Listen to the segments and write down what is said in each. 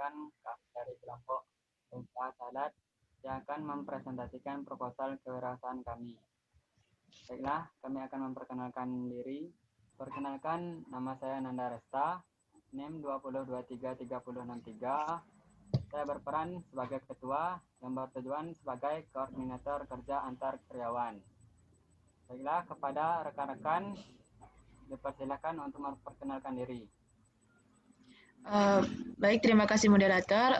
merupakan dari kelompok usaha salad yang akan mempresentasikan proposal kewirausahaan kami. Baiklah, kami akan memperkenalkan diri. Perkenalkan, nama saya Nanda Resta, NIM 20233063. Saya berperan sebagai ketua yang bertujuan sebagai koordinator kerja antar karyawan. Baiklah, kepada rekan-rekan dipersilakan untuk memperkenalkan diri. Baik, terima kasih moderator.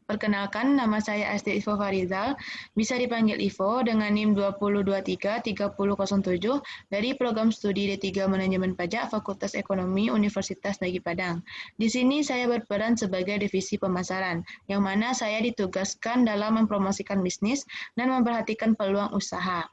Perkenalkan, nama saya Asti Ivo Farizal, bisa dipanggil Ivo dengan NIM 20233007 dari Program Studi D3 Manajemen Pajak Fakultas Ekonomi Universitas Negeri Padang. Di sini saya berperan sebagai divisi pemasaran, yang mana saya ditugaskan dalam mempromosikan bisnis dan memperhatikan peluang usaha.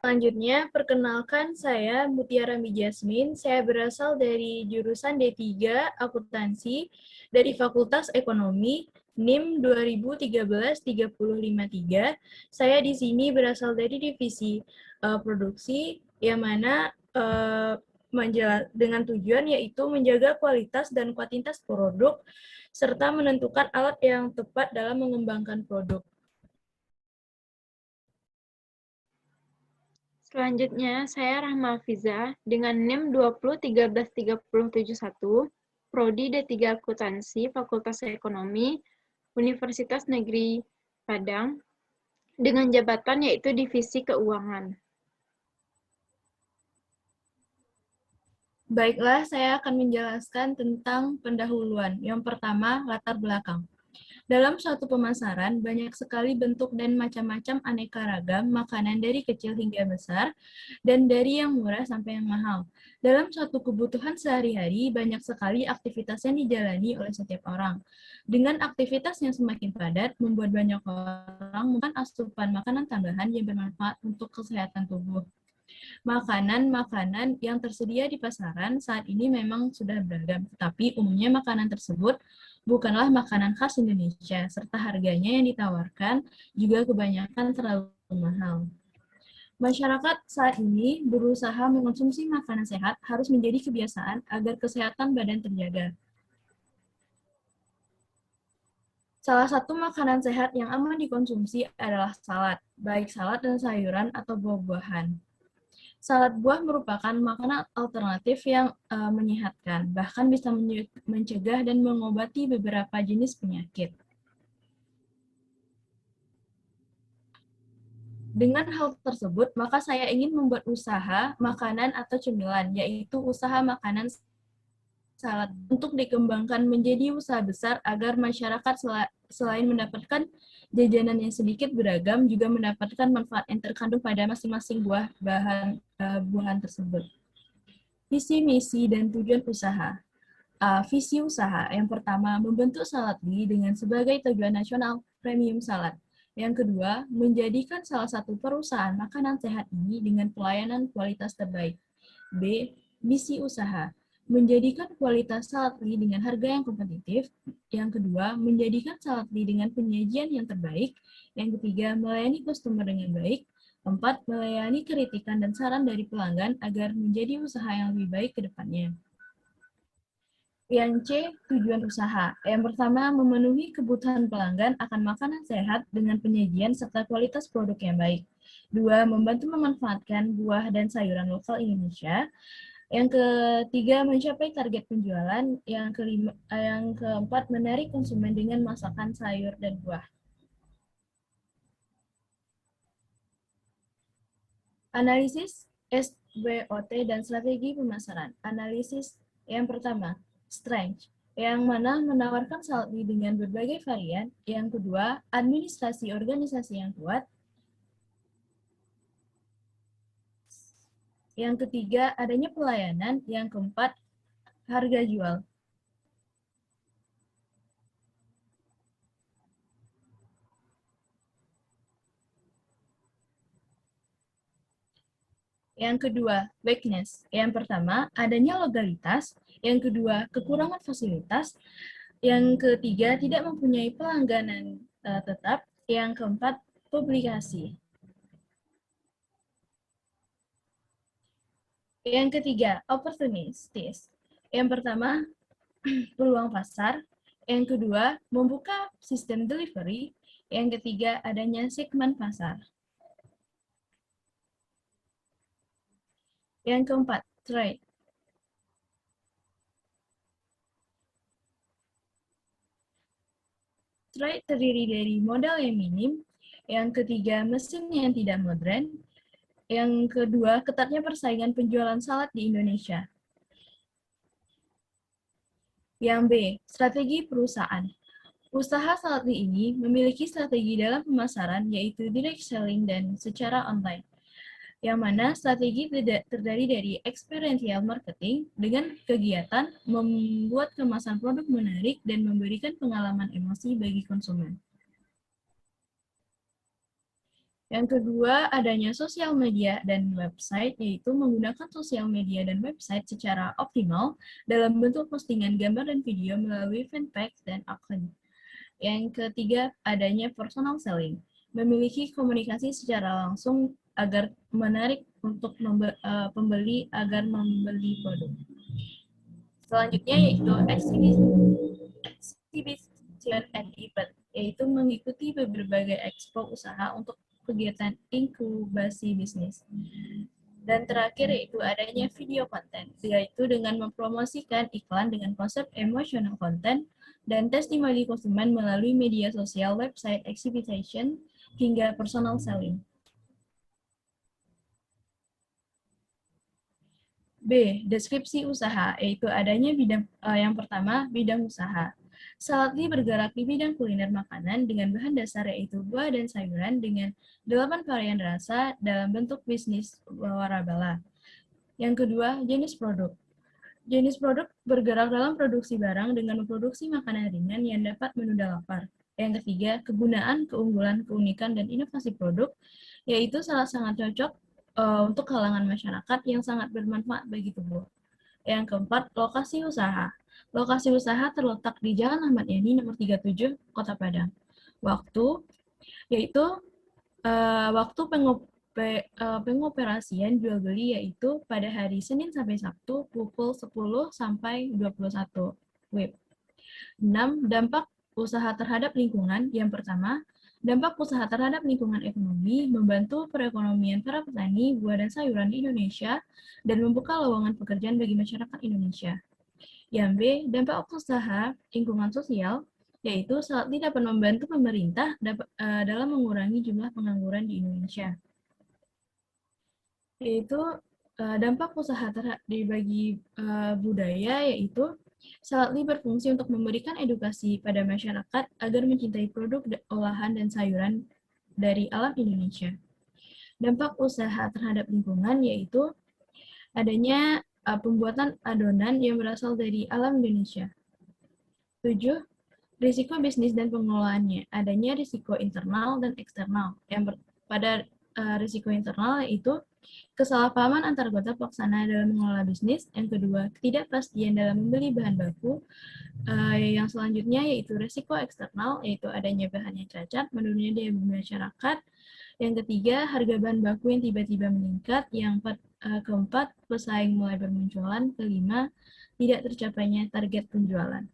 Selanjutnya, perkenalkan saya Mutiara Mijasmin. Saya berasal dari jurusan D3 Akuntansi dari Fakultas Ekonomi NIM 2013-3053. Saya di sini berasal dari divisi produksi yang mana dengan tujuan yaitu menjaga kualitas dan kuantitas produk serta menentukan alat yang tepat dalam mengembangkan produk. Selanjutnya, saya Rahma Fiza dengan NIM 20133071, Prodi D3 Akuntansi, Fakultas Ekonomi, Universitas Negeri Padang, dengan jabatan yaitu Divisi Keuangan. Baiklah, saya akan menjelaskan tentang pendahuluan. Yang pertama, latar belakang. Dalam suatu pemasaran, banyak sekali bentuk dan macam-macam aneka ragam makanan dari kecil hingga besar, dan dari yang murah sampai yang mahal. Dalam suatu kebutuhan sehari-hari, banyak sekali aktivitas yang dijalani oleh setiap orang. Dengan aktivitas yang semakin padat, membuat banyak orang makan asupan makanan tambahan yang bermanfaat untuk kesehatan tubuh. Makanan-makanan yang tersedia di pasaran saat ini memang sudah beragam, tetapi umumnya makanan tersebut bukanlah makanan khas Indonesia, serta harganya yang ditawarkan juga kebanyakan terlalu mahal. Masyarakat saat ini berusaha mengonsumsi makanan sehat harus menjadi kebiasaan agar kesehatan badan terjaga. Salah satu makanan sehat yang aman dikonsumsi adalah salad, baik salad dan sayuran atau buah-buahan. Salad buah merupakan makanan alternatif yang menyehatkan, bahkan bisa mencegah dan mengobati beberapa jenis penyakit. Dengan hal tersebut, maka saya ingin membuat usaha makanan atau cemilan, yaitu usaha makanan salad, untuk dikembangkan menjadi usaha besar agar masyarakat selain mendapatkan jajanan yang sedikit beragam, juga mendapatkan manfaat yang terkandung pada masing-masing buahan tersebut. Visi, misi, dan tujuan usaha. Visi usaha yang pertama, membentuk Saladli dengan sebagai tujuan nasional premium salad. Yang kedua, menjadikan salah satu perusahaan makanan sehat ini dengan pelayanan kualitas terbaik. B. Misi usaha, menjadikan kualitas Saladli dengan harga yang kompetitif. Yang kedua, menjadikan Saladli dengan penyajian yang terbaik. Yang ketiga, melayani customer dengan baik. 4. Melayani kritikan dan saran dari pelanggan agar menjadi usaha yang lebih baik ke depannya. Yang C, tujuan usaha. Yang pertama, memenuhi kebutuhan pelanggan akan makanan sehat dengan penyajian serta kualitas produk yang baik. 2. Membantu memanfaatkan buah dan sayuran lokal Indonesia. Yang ketiga, mencapai target penjualan. Yang keempat, menarik konsumen dengan masakan sayur dan buah. Analisis SWOT dan strategi pemasaran. Analisis yang pertama, strength, yang mana menawarkan Saladli dengan berbagai varian. Yang kedua, administrasi organisasi yang kuat. Yang ketiga, adanya pelayanan. Yang keempat, harga jual. Yang kedua, weakness. Yang pertama, adanya legalitas. Yang kedua, kekurangan fasilitas. Yang ketiga, tidak mempunyai pelangganan tetap. Yang keempat, publikasi. Yang ketiga, opportunities. Yang pertama, peluang pasar. Yang kedua, membuka sistem delivery. Yang ketiga, adanya segmen pasar. Yang keempat, trade. Trade terdiri dari modal yang minim. Yang ketiga, mesin yang tidak modern. Yang kedua, ketatnya persaingan penjualan salad di Indonesia. Yang B, strategi perusahaan. Usaha salad ini memiliki strategi dalam pemasaran, yaitu direct selling dan secara online. Yang mana strategi terdiri dari experiential marketing dengan kegiatan membuat kemasan produk menarik dan memberikan pengalaman emosi bagi konsumen. Yang kedua, adanya sosial media dan website, yaitu menggunakan sosial media dan website secara optimal dalam bentuk postingan gambar dan video melalui fanpage dan akun. Yang ketiga, adanya personal selling, memiliki komunikasi secara langsung agar menarik untuk pembeli agar membeli produk. Selanjutnya yaitu exhibition and event, yaitu mengikuti berbagai expo usaha untuk kegiatan inkubasi bisnis. Dan terakhir yaitu adanya video content, yaitu dengan mempromosikan iklan dengan konsep emotional content dan testimoni konsumen melalui media sosial, website, exhibition, hingga personal selling. B. Deskripsi usaha, yaitu adanya bidang yang pertama, bidang usaha. Saladli bergerak di bidang kuliner makanan dengan bahan dasar yaitu buah dan sayuran dengan 8 varian rasa dalam bentuk bisnis waralaba. Yang kedua, jenis produk. Jenis produk bergerak dalam produksi barang dengan memproduksi makanan ringan yang dapat menunda lapar. Yang ketiga, kegunaan, keunggulan, keunikan, dan inovasi produk, yaitu sangat cocok untuk kalangan masyarakat yang sangat bermanfaat bagi tubuh. Yang keempat, lokasi usaha. Lokasi usaha terletak di Jalan Ahmad Yani nomor 37, Kota Padang. Waktu, yaitu waktu pengoperasian jual beli yaitu pada hari Senin sampai Sabtu pukul 10 sampai 21 WIB. 6. Dampak usaha terhadap lingkungan. Yang pertama, dampak usaha terhadap lingkungan ekonomi, membantu perekonomian para petani buah dan sayuran di Indonesia, dan membuka lowongan pekerjaan bagi masyarakat Indonesia. Yang B, dampak usaha lingkungan sosial, yaitu Saladli dapat membantu pemerintah dalam mengurangi jumlah pengangguran di Indonesia. Yaitu dampak usaha bagi budaya, yaitu Saladli berfungsi untuk memberikan edukasi pada masyarakat agar mencintai produk olahan dan sayuran dari alam Indonesia. Dampak usaha terhadap lingkungan yaitu adanya pembuatan adonan yang berasal dari alam Indonesia. 7. Risiko bisnis dan pengelolaannya. Adanya risiko internal dan eksternal. Pada risiko internal yaitu kesalahpahaman antar anggota pelaksana dalam mengelola bisnis. Yang kedua, ketidakpastian dalam membeli bahan baku. Yang selanjutnya yaitu risiko eksternal, yaitu adanya bahan yang cacat, menurunnya daya beli masyarakat. Yang ketiga, harga bahan baku yang tiba-tiba meningkat. Yang keempat, pesaing mulai bermunculan. Kelima, tidak tercapainya target penjualan.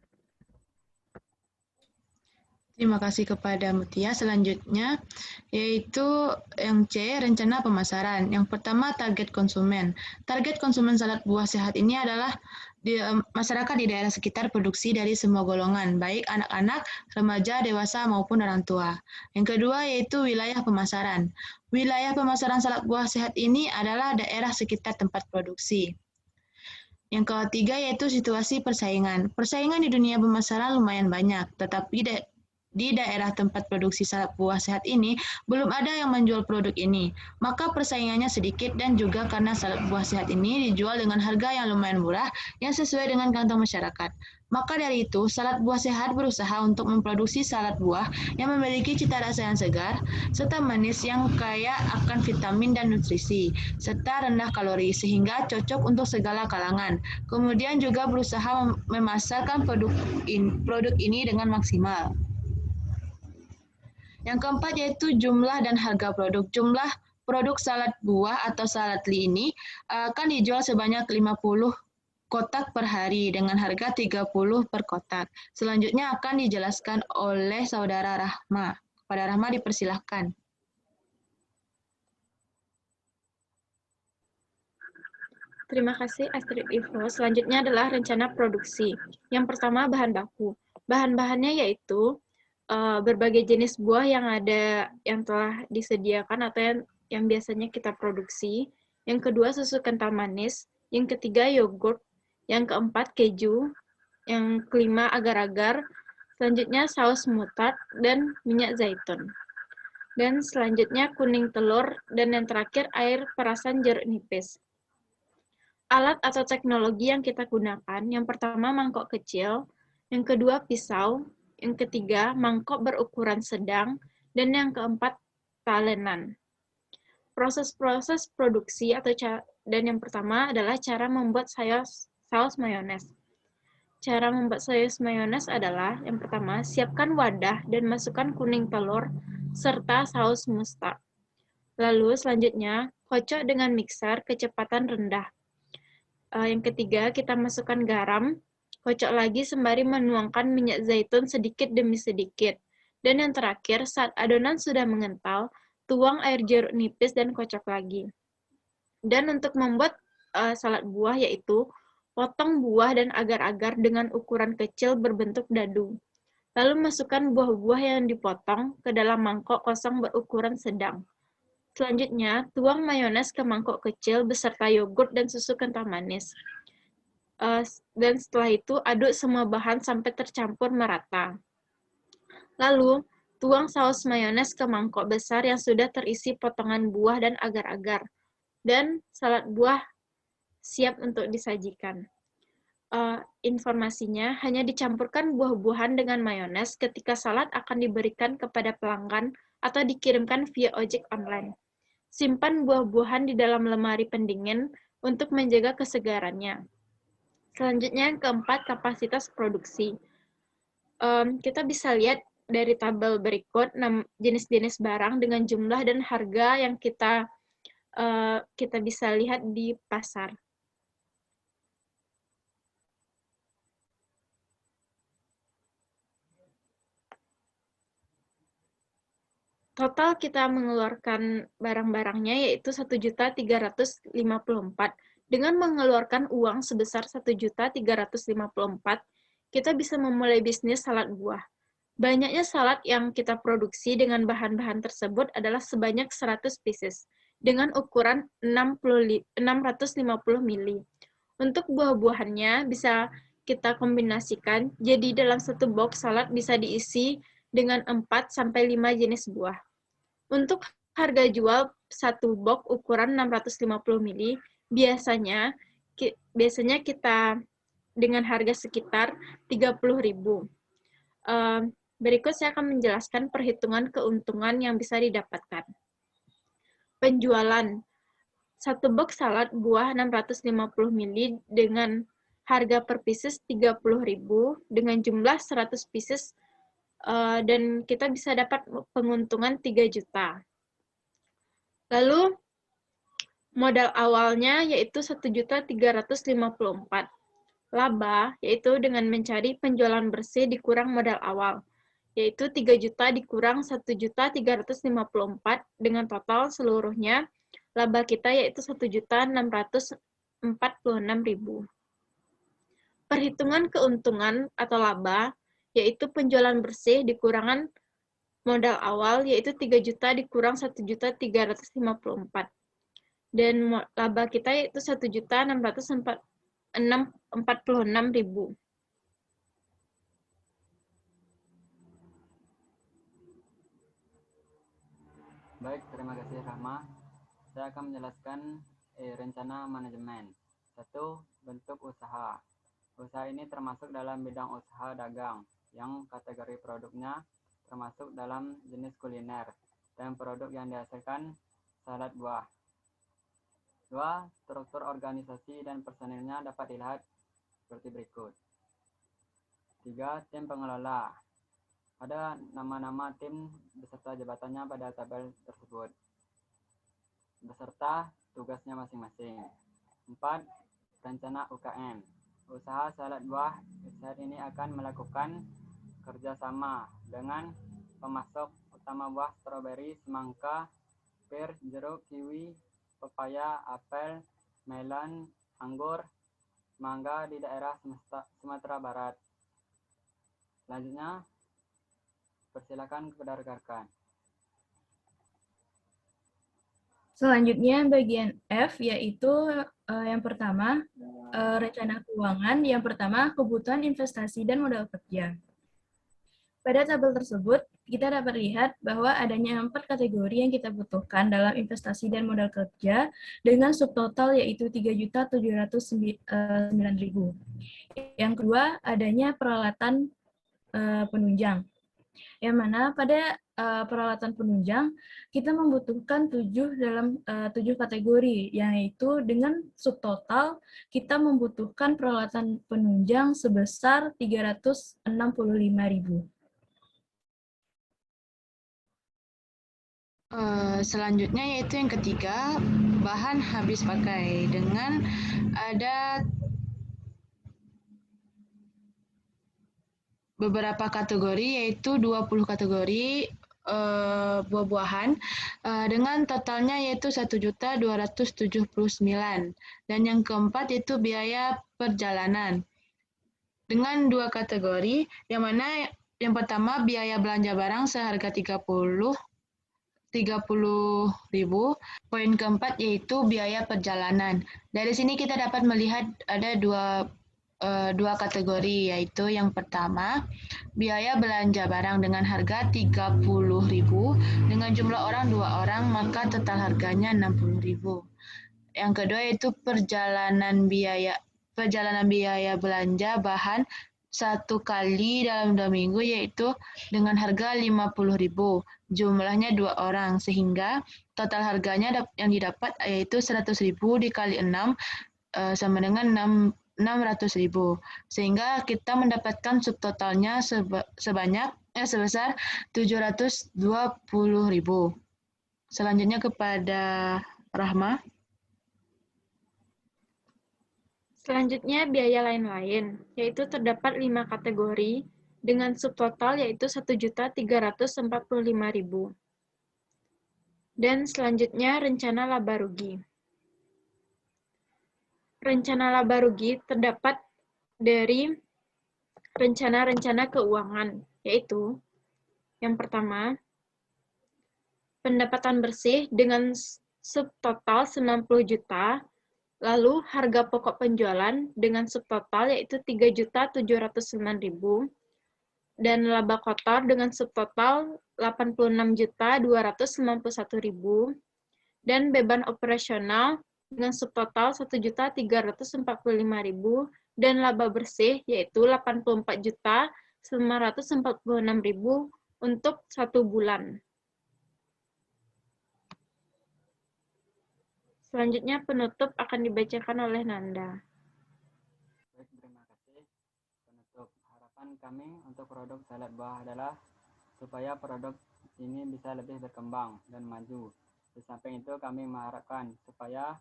Terima kasih kepada Mutia. Selanjutnya, yaitu yang C, rencana pemasaran. Yang pertama, target konsumen. Target konsumen salad buah sehat ini adalah masyarakat di daerah sekitar produksi dari semua golongan, baik anak-anak, remaja, dewasa, maupun orang tua. Yang kedua, yaitu wilayah pemasaran. Wilayah pemasaran salad buah sehat ini adalah daerah sekitar tempat produksi. Yang ketiga, yaitu situasi persaingan. Persaingan di dunia pemasaran lumayan banyak, tetapi di daerah tempat produksi salad buah sehat ini, belum ada yang menjual produk ini. Maka persaingannya sedikit dan juga karena salad buah sehat ini dijual dengan harga yang lumayan murah yang sesuai dengan kantong masyarakat. Maka dari itu, salad buah sehat berusaha untuk memproduksi salad buah yang memiliki cita rasa yang segar, serta manis yang kaya akan vitamin dan nutrisi, serta rendah kalori sehingga cocok untuk segala kalangan. Kemudian juga berusaha memasarkan produk ini dengan maksimal. Yang keempat yaitu jumlah dan harga produk. Jumlah Produk salad buah atau salad ini akan dijual sebanyak 50 kotak per hari dengan harga 30 per kotak. Selanjutnya akan dijelaskan oleh Saudara Rahma. Pada Rahma dipersilahkan. Terima kasih Astrid Ivo. Selanjutnya adalah rencana produksi. Yang pertama bahan baku. Bahan-bahannya yaitu berbagai jenis buah yang telah disediakan atau yang biasanya kita produksi. Yang kedua susu kental manis. Yang ketiga yogurt. Yang keempat keju. Yang kelima agar-agar. Selanjutnya saus mustard dan minyak zaitun. Dan selanjutnya kuning telur. Dan yang terakhir air perasan jeruk nipis. Alat atau teknologi yang kita gunakan, yang pertama mangkok kecil, yang kedua pisau, yang ketiga mangkok berukuran sedang, dan yang keempat talenan. Proses-proses produksi dan yang pertama adalah cara membuat saus mayones. Cara membuat saus mayones adalah yang pertama siapkan wadah dan masukkan kuning telur serta saus mustard. Lalu selanjutnya kocok dengan mixer kecepatan rendah. Yang ketiga, kita masukkan garam, kocok lagi sembari menuangkan minyak zaitun sedikit demi sedikit. Dan yang terakhir, saat adonan sudah mengental, tuang air jeruk nipis dan kocok lagi. Dan untuk membuat salad buah yaitu, potong buah dan agar-agar dengan ukuran kecil berbentuk dadu. Lalu masukkan buah-buah yang dipotong ke dalam mangkok kosong berukuran sedang. Selanjutnya, tuang mayones ke mangkok kecil beserta yogurt dan susu kental manis. Dan setelah itu, aduk semua bahan sampai tercampur merata. Lalu, tuang saus mayones ke mangkok besar yang sudah terisi potongan buah dan agar-agar. Dan salad buah siap untuk disajikan. Informasinya, hanya dicampurkan buah-buahan dengan mayones ketika salad akan diberikan kepada pelanggan atau dikirimkan via ojek online. Simpan buah-buahan di dalam lemari pendingin untuk menjaga kesegarannya. Selanjutnya yang keempat, kapasitas produksi. Kita bisa lihat dari tabel berikut jenis-jenis barang dengan jumlah dan harga yang kita bisa lihat di pasar. Total kita mengeluarkan barang-barangnya yaitu 1.354. Dengan mengeluarkan uang sebesar 1.354, kita bisa memulai bisnis salad buah. Banyaknya salad yang kita produksi dengan bahan-bahan tersebut adalah sebanyak 100 pieces dengan ukuran 650 mili. Untuk buah-buahannya bisa kita kombinasikan, jadi dalam satu box salad bisa diisi dengan 4-5 jenis buah. Untuk harga jual satu box ukuran 650 mili, biasanya kita dengan harga sekitar 30.000. Berikut saya akan menjelaskan perhitungan keuntungan yang bisa didapatkan. Penjualan satu box salad buah 650 mili dengan harga per pieces 30.000 dengan jumlah 100 pieces dan kita bisa dapat penguntungan 3 juta. Lalu modal awalnya yaitu 1.354. Laba yaitu dengan mencari penjualan bersih dikurang modal awal, yaitu 3 juta dikurang 1.354 dengan total seluruhnya laba kita yaitu 1.646.000. Perhitungan keuntungan atau laba yaitu penjualan bersih dikurangan modal awal yaitu 3 juta dikurang 1.354. Dan laba kita yaitu 1.646.000. Baik, terima kasih Rahma. Saya akan menjelaskan rencana manajemen. 1. Bentuk usaha. Usaha ini termasuk dalam bidang usaha dagang, yang kategori produknya termasuk dalam jenis kuliner, dan produk yang dihasilkan salad buah. 2. Struktur organisasi dan personilnya dapat dilihat seperti berikut. 3. Tim pengelola. Ada nama-nama tim beserta jabatannya pada tabel tersebut. beserta tugasnya masing-masing. 4. Rencana UKM. Usaha salad buah saat ini akan melakukan kerjasama dengan pemasok utama buah stroberi, semangka, pir, jeruk, kiwi, pepaya, apel, melon, anggur, mangga di daerah Sumatera Barat. Selanjutnya, persilakan kepada rekan-rekan. Selanjutnya bagian F, yaitu yang pertama, rencana keuangan. Yang pertama, kebutuhan investasi dan modal kerja. Pada tabel tersebut, kita dapat lihat bahwa adanya 4 kategori yang kita butuhkan dalam investasi dan modal kerja dengan subtotal yaitu 3.709.000. Yang kedua, adanya peralatan penunjang. Yang mana pada peralatan penunjang kita membutuhkan 7 kategori, yaitu dengan subtotal kita membutuhkan peralatan penunjang sebesar 365.000. Selanjutnya yaitu yang ketiga, bahan habis pakai dengan ada beberapa kategori yaitu 20 kategori buah-buahan dengan totalnya yaitu 1.279.000 dan yang keempat yaitu biaya perjalanan dengan 2 kategori yang mana yang pertama biaya belanja barang seharga 30.000. Poin keempat yaitu biaya perjalanan. Dari sini kita dapat melihat ada dua kategori, yaitu yang pertama biaya belanja barang dengan harga 30.000 dengan jumlah orang 2 orang, maka total harganya 60.000. Yang kedua yaitu perjalanan biaya belanja bahan 1 kali dalam 2 minggu, yaitu dengan harga 50.000, jumlahnya 2 orang, sehingga total harganya yang didapat yaitu 100.000 dikali 6 sama dengan 600.000, sehingga kita mendapatkan subtotalnya sebesar 720.000. Selanjutnya kepada Rahma. Selanjutnya biaya lain-lain, yaitu terdapat 5 kategori dengan subtotal yaitu 1.345.000. Dan selanjutnya rencana laba rugi. Rencana laba rugi terdapat dari rencana-rencana keuangan, yaitu yang pertama, pendapatan bersih dengan subtotal 90 juta, lalu harga pokok penjualan dengan subtotal yaitu 3.709.000, dan laba kotor dengan subtotal 86.291.000, dan beban operasional dengan subtotal 1.345.000, dan laba bersih yaitu 84.946.000 untuk 1 bulan. Selanjutnya penutup akan dibacakan oleh Nanda. Baik, terima kasih. Penutup, harapan kami untuk produk salad buah adalah supaya produk ini bisa lebih berkembang dan maju. Di samping itu kami mengharapkan supaya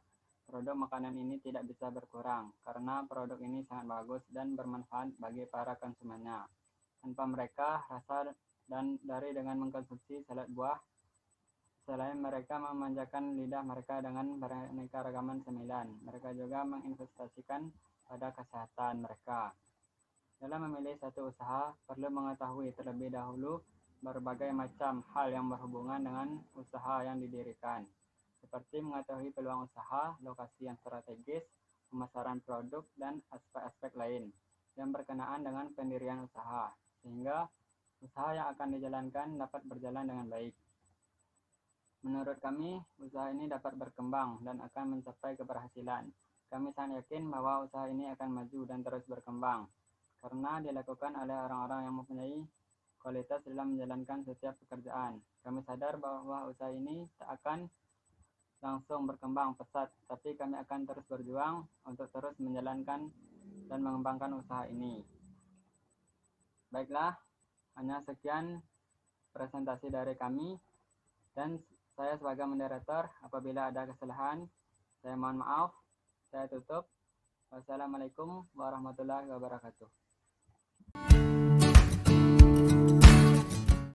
produk makanan ini tidak bisa berkurang karena produk ini sangat bagus dan bermanfaat bagi para konsumennya. Tanpa mereka, rasa dan dengan mengkonsumsi salad buah, selain mereka memanjakan lidah mereka dengan beraneka ragaman cemilan, mereka juga menginvestasikan pada kesehatan mereka. Dalam memilih satu usaha, perlu mengetahui terlebih dahulu berbagai macam hal yang berhubungan dengan usaha yang didirikan, seperti mengetahui peluang usaha, lokasi yang strategis, pemasaran produk, dan aspek-aspek lain yang berkenaan dengan pendirian usaha, sehingga usaha yang akan dijalankan dapat berjalan dengan baik. Menurut kami, usaha ini dapat berkembang dan akan mencapai keberhasilan. Kami sangat yakin bahwa usaha ini akan maju dan terus berkembang, karena dilakukan oleh orang-orang yang mempunyai kualitas dalam menjalankan setiap pekerjaan. Kami sadar bahwa usaha ini tak akan langsung berkembang pesat, tapi kami akan terus berjuang untuk terus menjalankan dan mengembangkan usaha ini. Baiklah, hanya sekian presentasi dari kami, dan Saya sebagai moderator, apabila ada kesalahan, saya mohon maaf. Saya tutup. Wassalamualaikum warahmatullahi wabarakatuh.